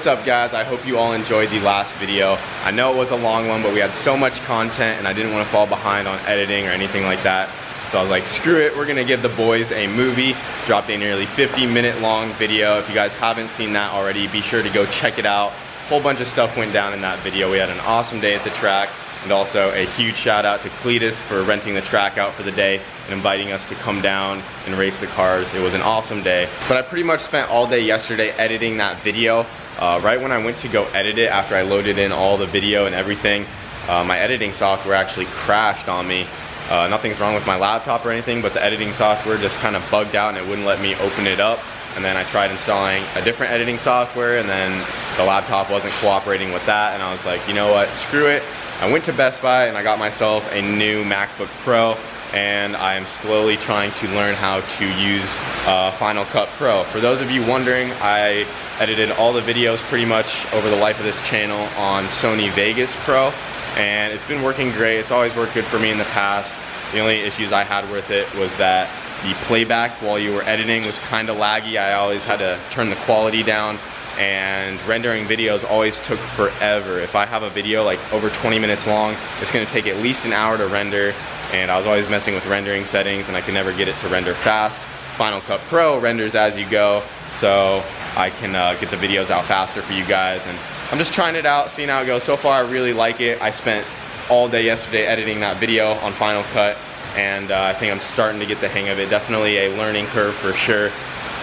What's up guys, I hope you all enjoyed the last video. I know it was a long one, but we had so much content and I didn't want to fall behind on editing or anything like that. So I was like, screw it, we're gonna give the boys a movie. Dropped a nearly 50-minute long video. If you guys haven't seen that already, be sure to go check it out. A whole bunch of stuff went down in that video. We had an awesome day at the track, and also a huge shout out to Cletus for renting the track out for the day and inviting us to come down and race the cars. It was an awesome day. But I pretty much spent all day yesterday editing that video. Right when I went to go edit it, after I loaded in all the video and everything, my editing software actually crashed on me. Nothing's wrong with my laptop or anything, but the editing software just kind of bugged out and it wouldn't let me open it up. And then I tried installing a different editing software, and then the laptop wasn't cooperating with that, and I was like, you know what, screw it. I went to Best Buy and I got myself a new MacBook Pro, and I am slowly trying to learn how to use Final Cut Pro. For those of you wondering, I edited all the videos pretty much over the life of this channel on Sony Vegas Pro, and it's been working great. It's always worked good for me in the past. The only issues I had with it was that the playback while you were editing was kind of laggy. I always had to turn the quality down, and rendering videos always took forever. If I have a video like over 20 minutes long, it's gonna take at least an hour to render, and I was always messing with rendering settings and I could never get it to render fast. Final Cut Pro renders as you go, so I can get the videos out faster for you guys, and I'm just trying it out, seeing how it goes. So far I really like it. I spent all day yesterday editing that video on Final Cut, and I think I'm starting to get the hang of it. Definitely a learning curve for sure.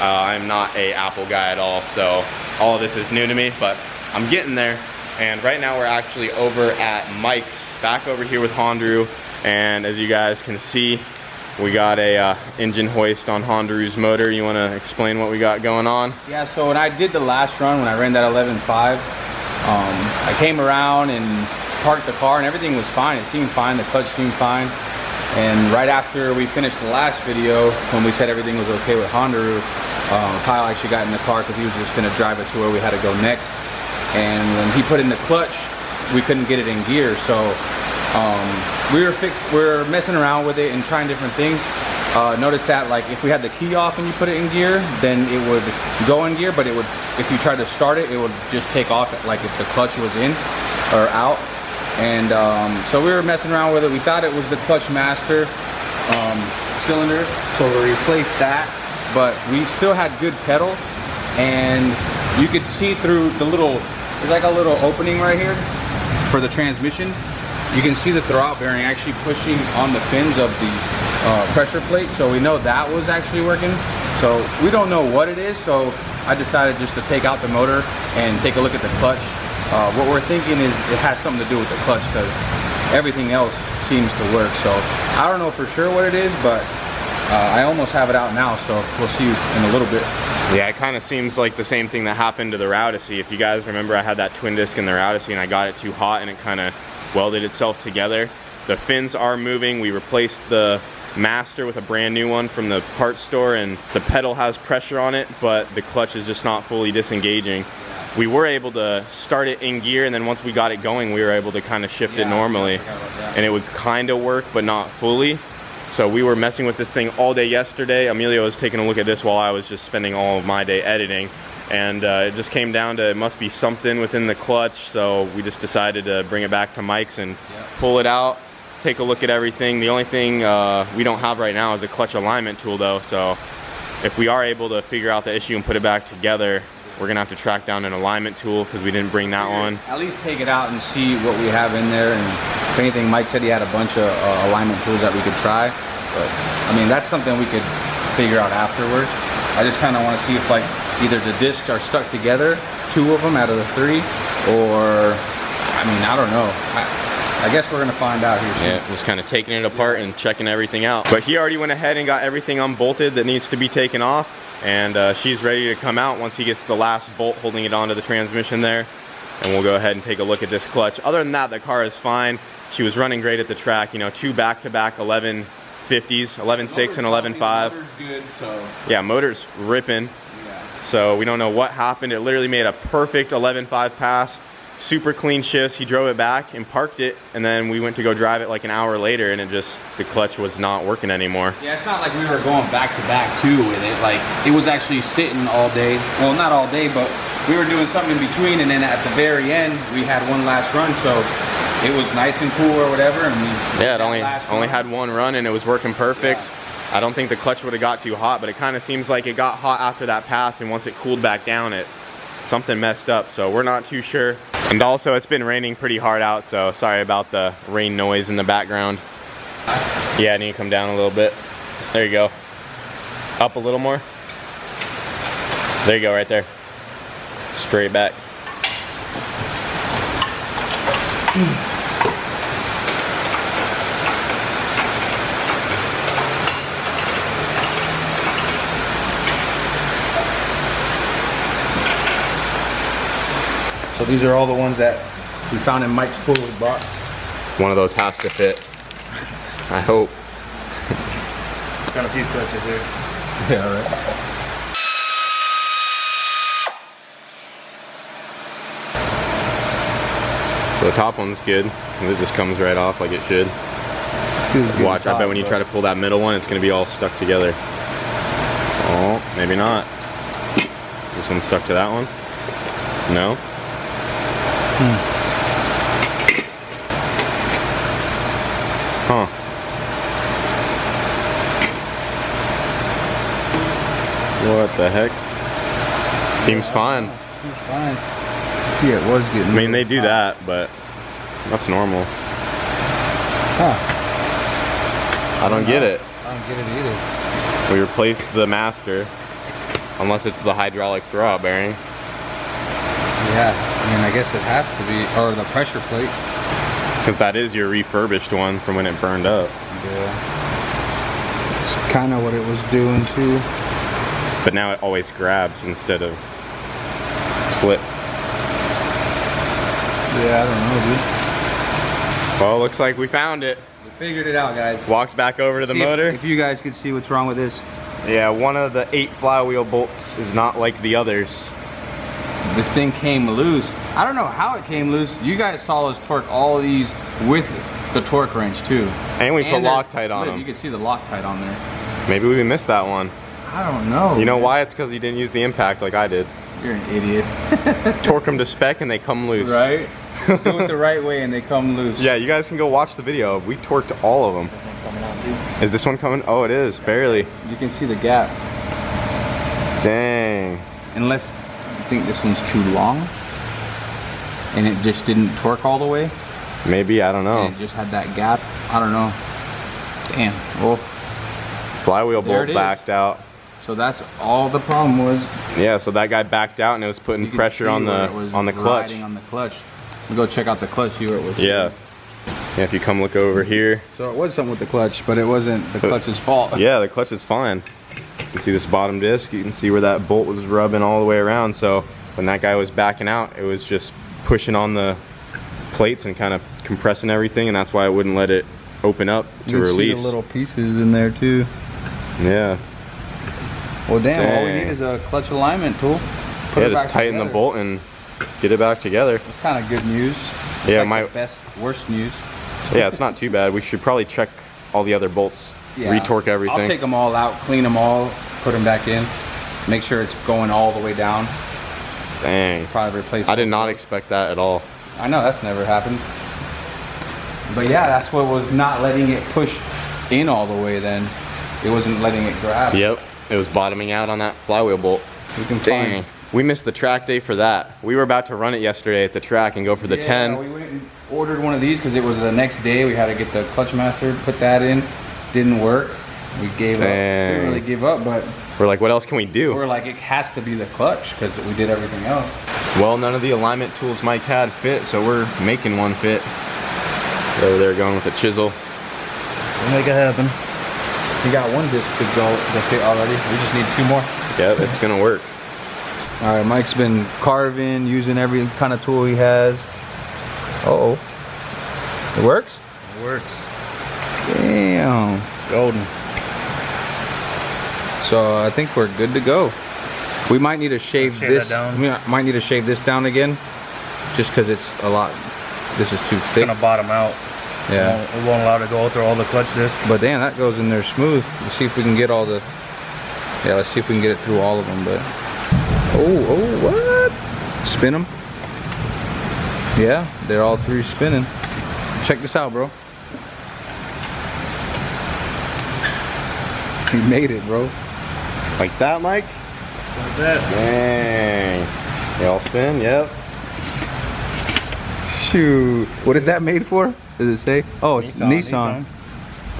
I'm not a Apple guy at all, so all of this is new to me, but I'm getting there. And right now we're actually over at Mike's, back over here with Hondaru, and as you guys can see, we got a engine hoist on Hondaru's motor. You want to explain what we got going on? Yeah, so when I did the last run, when I ran that 11.5, I came around and parked the car and everything was fine. It seemed fine, the clutch seemed fine. And right after we finished the last video, when we said everything was okay with Hondaru, Kyle actually got in the car because he was just going to drive it to where we had to go next. And when he put in the clutch, we couldn't get it in gear. So we were messing around with it and trying different things. Notice that like if we had the key off and you put it in gear, then it would go in gear, but it would, if you tried to start it, it would just take off like if the clutch was in or out. And so we were messing around with it. We thought it was the clutch master cylinder, so we replaced that, but we still had good pedal, and you could see through the little, there's like a little opening right here for the transmission. You can see the throwout bearing actually pushing on the fins of the pressure plate, so we know that was actually working. So we don't know what it is, so I decided just to take out the motor and take a look at the clutch. What we're thinking is it has something to do with the clutch, because everything else seems to work. So I don't know for sure what it is, but I almost have it out now, so we'll see in a little bit. Yeah, it kind of seems like the same thing that happened to the Routacy. If you guys remember, I had that twin disc in the Routacy and I got it too hot and it kind of welded itself together. The fins are moving. We replaced the master with a brand new one from the parts store, and the pedal has pressure on it, but the clutch is just not fully disengaging. We were able to start it in gear, and then once we got it going, we were able to kind of shift it normally, and it would kind of work, but not fully. So we were messing with this thing all day yesterday. Emilio was taking a look at this while I was just spending all of my day editing, and it just came down to it must be something within the clutch, so we just decided to bring it back to Mike's and pull it out, take a look at everything. The only thing we don't have right now is a clutch alignment tool though, so if we are able to figure out the issue and put it back together, we're gonna have to track down an alignment tool because we didn't bring that one. At least take it out and see what we have in there, and if anything, Mike said he had a bunch of alignment tools that we could try, but I mean that's something we could figure out afterwards. I just kind of want to see if like either the discs are stuck together, 2 of them out of the 3, or I mean I don't know. I guess we're gonna find out here soon. Yeah, just kind of taking it apart and checking everything out. But he already went ahead and got everything unbolted that needs to be taken off, and she's ready to come out once he gets the last bolt holding it onto the transmission there, and we'll go ahead and take a look at this clutch. Other than that, the car is fine. She was running great at the track, you know, 2 back-to-back 1150s, 11.6 and 11.5. Motor's good, so yeah, motor's ripping. yeah. So we don't know what happened. It literally made a perfect 11.5 pass. Super clean shifts. He drove it back and parked it, and then we went to go drive it like an hour later, and it just, the clutch was not working anymore. Yeah, it's not like we were going back to back too with it. Like it was actually sitting all day. Well, not all day, but we were doing something in between, and then at the very end we had one last run, so it was nice and cool or whatever. And yeah, it only had one run and it was working perfect. Yeah. I don't think the clutch would have got too hot, but it kind of seems like it got hot after that pass, and once it cooled back down, something messed up, so we're not too sure. And also it's been raining pretty hard out, so sorry about the rain noise in the background. Yeah, I need to come down a little bit. There you go. Up a little more. There you go, right there. Straight back. So these are all the ones that we found in Mike's tool we bought. One of those has to fit. I hope. Got a few clutches here. Yeah, right. So the top one's good. It just comes right off like it should. Watch, I bet when you try to pull that middle one, it's gonna be all stuck together. Oh, maybe not. This one's stuck to that one? No? Huh. What the heck? Seems fine. Seems fine. See, it was getting. I mean, they do that, but that's normal. Huh. I don't get it. I don't get it either. We replaced the master, unless it's the hydraulic throwout bearing. Yeah, I mean, I guess it has to be, or the pressure plate. Because that is your refurbished one from when it burned up. Yeah. It's kind of what it was doing too. But now it always grabs instead of slip. Yeah, I don't know, dude. Well, looks like we found it. We figured it out, guys. Walked back over to the motor. If you guys could see what's wrong with this. Yeah, one of the 8 flywheel bolts is not like the others. This thing came loose. I don't know how it came loose. You guys saw us torque all of these with the torque wrench too. And we put Loctite on them. You can see the Loctite on there. Maybe we missed that one. I don't know. You know why? It's because you didn't use the impact like I did. You're an idiot. Torque them to spec and they come loose. Right? Do it the right way and they come loose. Yeah, you guys can go watch the video. We torqued all of them. This one's coming out too. Is this one coming? Oh, it is, barely. You can see the gap. Dang. Unless you think this one's too long and it just didn't torque all the way. Maybe, I don't know. And it just had that gap. I don't know. Damn. Well, flywheel bolt backed out. So that's all the problem was. Yeah, so that guy backed out and it was putting pressure on the clutch. On the clutch. Go check out the clutch, see where it was. Yeah. Yeah, if you come look over here. So it was something with the clutch, but it wasn't the clutch's fault. Yeah, the clutch is fine. You can see this bottom disc, you can see where that bolt was rubbing all the way around. So when that guy was backing out, it was just pushing on the plates and kind of compressing everything, and that's why it wouldn't let it open up to release. You can see the little pieces in there too. Yeah. Well, damn, all we need is a clutch alignment tool. Yeah, just tighten the bolt and get it back together. It's kind of good news. It's yeah, like the worst news. Yeah, it's not too bad. We should probably check all the other bolts, retorque everything. I'll take them all out, clean them all, put them back in, make sure it's going all the way down. Dang. Probably replace. I did not expect that at all. I know, that's never happened. But yeah, that's what was not letting it push in all the way then. It wasn't letting it grab. Yep, it was bottoming out on that flywheel bolt. Dang. We missed the track day for that. We were about to run it yesterday at the track and go for the 10. We went and ordered one of these because it was the next day. We had to get the clutch master, put that in. Didn't work. We gave up. We didn't really give up, but we're like, what else can we do? We're like, it has to be the clutch because we did everything else. Well, none of the alignment tools Mike had fit, so we're making one fit. Over there going with a chisel. We'll make it happen. You got one disc to fit already. We just need 2 more. Yeah, it's gonna work. All right, Mike's been carving, using every kind of tool he has. Uh-oh. It works? It works. Damn. Golden. So I think we're good to go. We might need to shave this down. We might need to shave this down again, just because it's a lot. This is too thick. It's gonna bottom out. Yeah. It won't allow it to go through all the clutch discs. But damn, that goes in there smooth. Let's see if we can get all the. Yeah, let's see if we can get it through all of them. But oh, what? Spin them. Yeah, they're all three spinning. Check this out, bro. You made it, bro. Like that, Mike? Like that. Dang. They all spin? Yep. Shoot. What is that made for? Does it say? Oh, it's Nissan.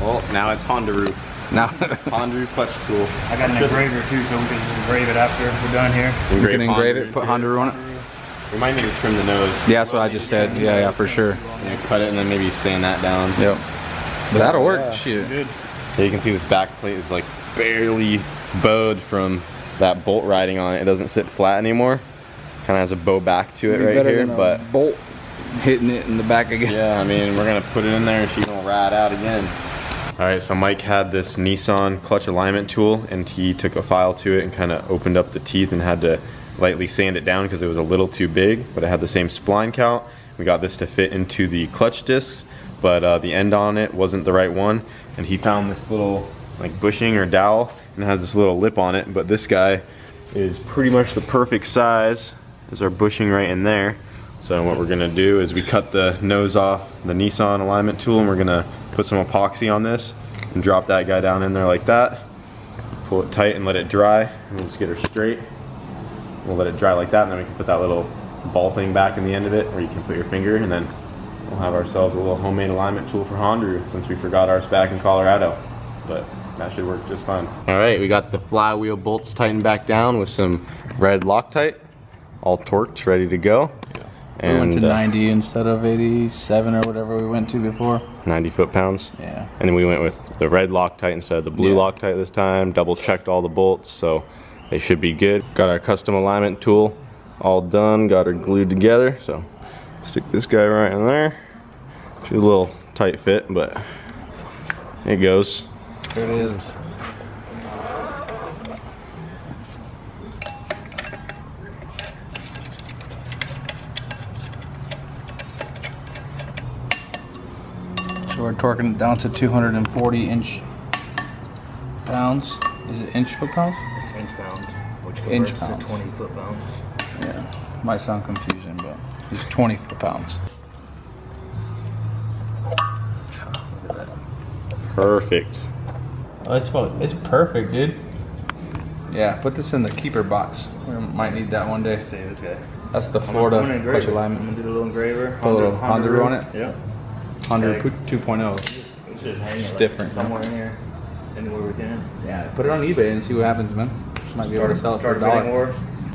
Well, now it's Hondaru. Now Hondaru clutch tool. I got an engraver too, so we can just engrave it after we're done here. we can engrave it, put Hondaru on it. We might need to trim the nose. Yeah, that's what I just said. Yeah, yeah, for sure. Yeah, cut it and then maybe sand that down. Yep. But that'll work. Yeah. Shit. Good. Yeah, you can see this back plate is like barely bowed from that bolt riding on it. It doesn't sit flat anymore. Kind of has a bow back to it right here, but bolt hitting it in the back again. yeah, I mean, we're gonna put it in there and she's gonna ride out again. All right, so Mike had this Nissan clutch alignment tool and he took a file to it and kind of opened up the teeth and had to lightly sand it down because it was a little too big, but it had the same spline count. We got this to fit into the clutch discs, but the end on it wasn't the right one. And he found this little like bushing or dowel and it has this little lip on it, but this guy is pretty much the perfect size. There's our bushing right in there. So what we're gonna do is we cut the nose off the Nissan alignment tool and we're gonna put some epoxy on this and drop that guy down in there like that. Pull it tight and let it dry and we'll just get her straight. We'll let it dry like that and then we can put that little ball thing back in the end of it where you can put your finger and then we'll have ourselves a little homemade alignment tool for Hondaru since we forgot ours back in Colorado. But that should work just fine. All right, we got the flywheel bolts tightened back down with some red Loctite, all torqued, ready to go. And we went to 90 instead of 87 or whatever we went to before. 90 foot-pounds. Yeah. And then we went with the red Loctite instead of the blue Loctite this time. Double checked all the bolts, so they should be good. Got our custom alignment tool all done, got her glued together. So stick this guy right in there. She's a little tight fit, but it goes. There it is. So we're torquing it down to 240 inch pounds. Is it inch foot pounds? It's inch pounds, which Inch converts pounds. to 20 foot pounds. Yeah, might sound confusing, but it's 20 foot pounds. Perfect. Oh, it's perfect, dude. Yeah, put this in the keeper box. We might need that one day. See this guy. That's the Florida I'm gonna clutch engrave it. alignment. I'm gonna do a little engraver. Put a little Hondaru on it? Yep. Hondaru Okay. 2.0. It's just hanging It's like different. somewhere in here. Anywhere we can. Yeah, put it on eBay and see what happens, man. Might be able to sell it for Start bidding $1. more.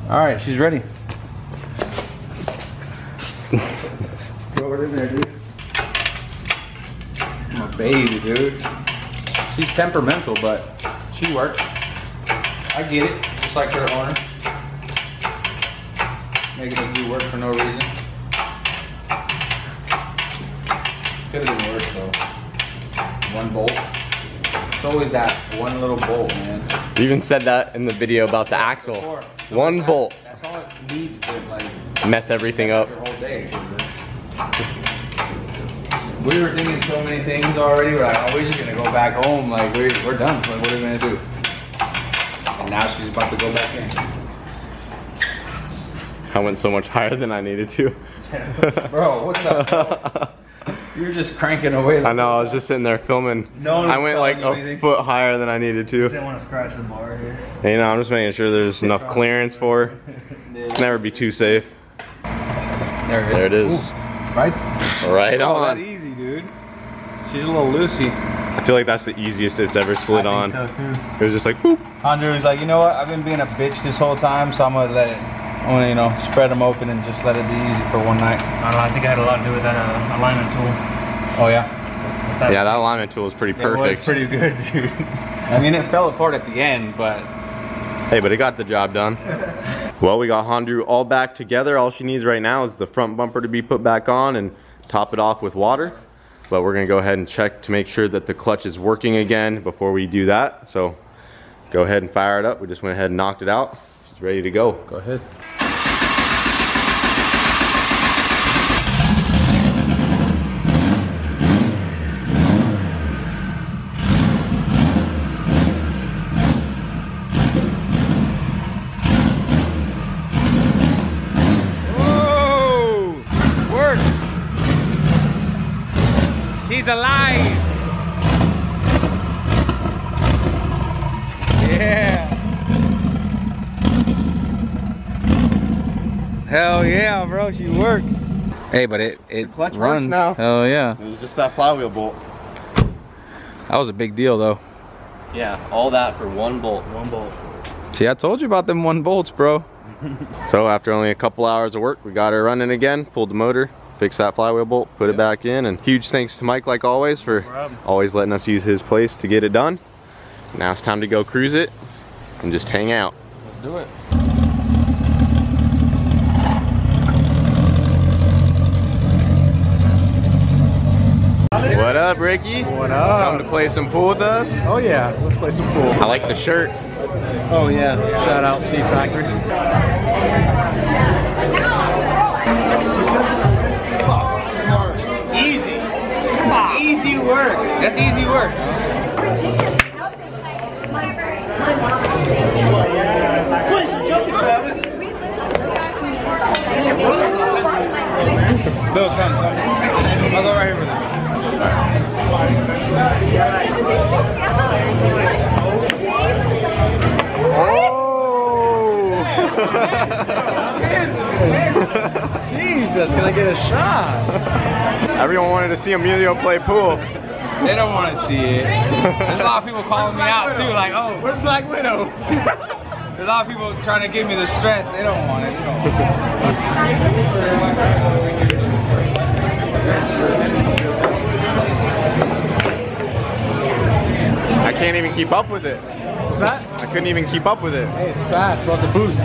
All right, she's ready. Throw it in there, dude. My baby, dude. She's temperamental, but she works. I get it, just like her owner. Making us do work for no reason. Could have been worse though. One bolt. It's always that one little bolt, man. You even said that in the video about the axle. So One that- bolt. That's all it needs to like Mess everything up. your whole day. We were thinking so many things already. We're like, oh, we're just gonna go back home. Like we're done. Like, what are we gonna do? And now she's about to go back in. I went so much higher than I needed to. Bro, what the? You were just cranking away. I know, I was just sitting there filming. No one I was went like telling you a anything. foot higher than I needed to. Didn't want to scratch the bar here. You know, I'm just making sure there's enough clearance for her. Never be too safe. There There it is. Ooh, right? Right Oh, that on. easy, dude. She's a little loosey. I feel like that's the easiest it's ever slid on. So too. It was just like, boop. Hondaru was like, you know what? I've been being a bitch this whole time, so I'm gonna let it. I'm gonna, you know, spread them open and just let it be easy for one night. I don't know. I think it had a lot to do with that alignment tool. Oh yeah. With Yeah, that alignment tool is pretty It was perfect. pretty good, dude. I mean, it fell apart at the end, but Hey, but it got the job done. Well, we got Hondaru all back together. All she needs right now is the front bumper to be put back on and top it off with water. But we're gonna go ahead and check to make sure that the clutch is working again before we do that. So go ahead and fire it up. We just went ahead and knocked it out. She's ready to go. Go ahead. He's alive. Yeah. Hell yeah, bro. She works. Hey, but it clutch runs works now. Hell yeah. It was just that flywheel bolt. That was a big deal though. Yeah, all that for one bolt. One bolt. See, I told you about them 1 bolts, bro. So after only a couple hours of work, we got her running again, pulled the motor, fixed that flywheel bolt, put it back in, and huge thanks to Mike, like always, for always letting us use his place to get it done. Now it's time to go cruise it and just hang out. Let's do it. What up, Ricky? What up? Come to play some pool with us? Oh yeah, let's play some pool. I like the shirt. Oh yeah, shout out Speed Factory. Easy. Easy work. That's easy work. Bill, son. I'll go right here with him. Oh! Jesus, can I get a shot? Everyone wanted to see Emilio play pool. They don't want to see it. There's a lot of people calling me out too, like, oh, Where's Black Widow? there's a lot of people trying to give me the stress. They don't want it. They don't want it. I can't even keep up with it. What's that? I couldn't even keep up with it. Hey, it's fast, bro. It's a boost.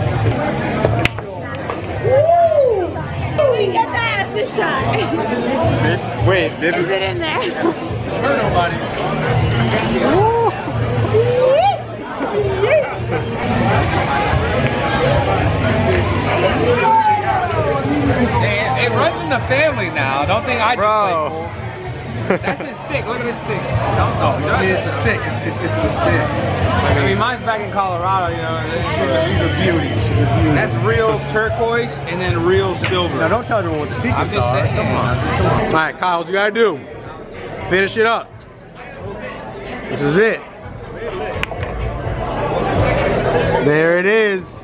We get the ass a shot. Is it in there? Hurt nobody. It runs in the family now. Don't think I just play pool. That's his stick. Look at his stick. Don't I mean, it's the stick. It's the stick. I mean, mine's back in Colorado, you know. She's a beauty. She's a beauty. That's real turquoise and then real silver. Now don't tell everyone what the secrets I'm just are. saying. Come on. All right, Kyle, what you gotta do? Finish it up. This is it. There it is.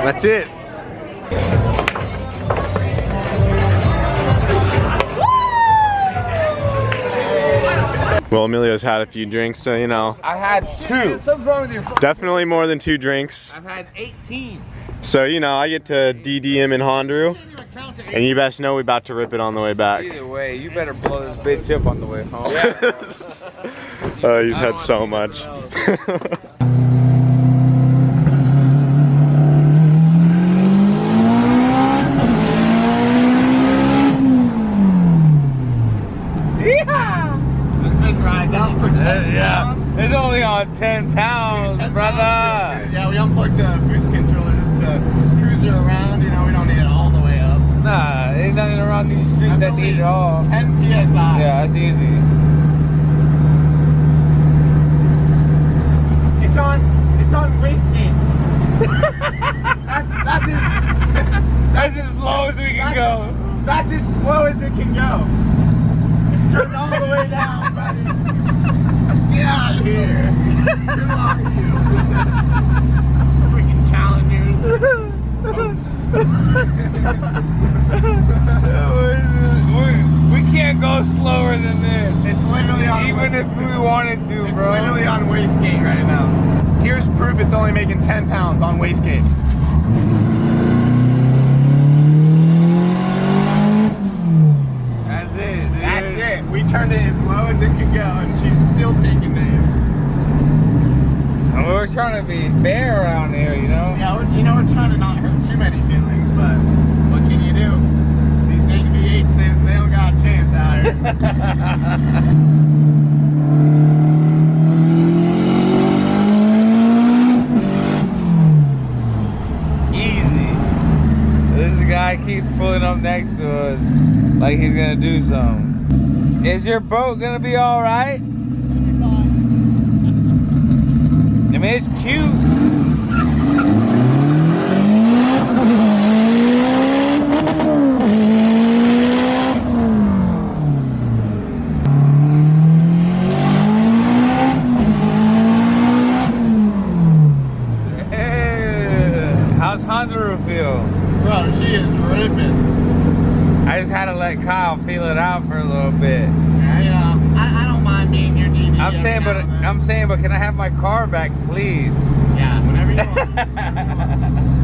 That's it. Well, Emilio's had a few drinks, so you know. I had 2. Something's wrong with your phone. Definitely more than 2 drinks. I've had 18. So, you know, I get to DD him in Hondaru. And you best know we about to rip it on the way back. Either way, you better blow this bitch up on the way home. Oh, he's had so much. Yeah, it's only on 10 pounds, brother. Yeah, we unplugged the boost controller just to cruise her around. You know, we don't need it all the way up. Nah, ain't nothing around these streets that need it all. 10 PSI. Yeah, that's easy. It's on wastegate. That's as low as we can go. That's as slow as it can go. It's turned all the way down, buddy. Get out of here. Good luck to you. Freaking challengers. We can't go slower than this. It's literally on Even if we wanted to, It's bro. literally on wastegate right now. Here's proof it's only making 10 pounds on wastegate. That's it, dude. That's it. We turned it as low as it could go, and she's still taking names. And we're trying to be fair around here, you know? Yeah, we're trying to not hurt too many feelings, but what can you do? These AV8s, they don't got a chance out here. Easy. This guy keeps pulling up next to us like he's gonna do something. Is your boat gonna be all right? I mean, it's cute. How's Hondaru feel? Bro, she is ripping. I just had to let Kyle feel it out for a little bit. Yeah, you know, I don't mind being your DD. I'm saying, but can I have my car back, please? Yeah, whenever you want.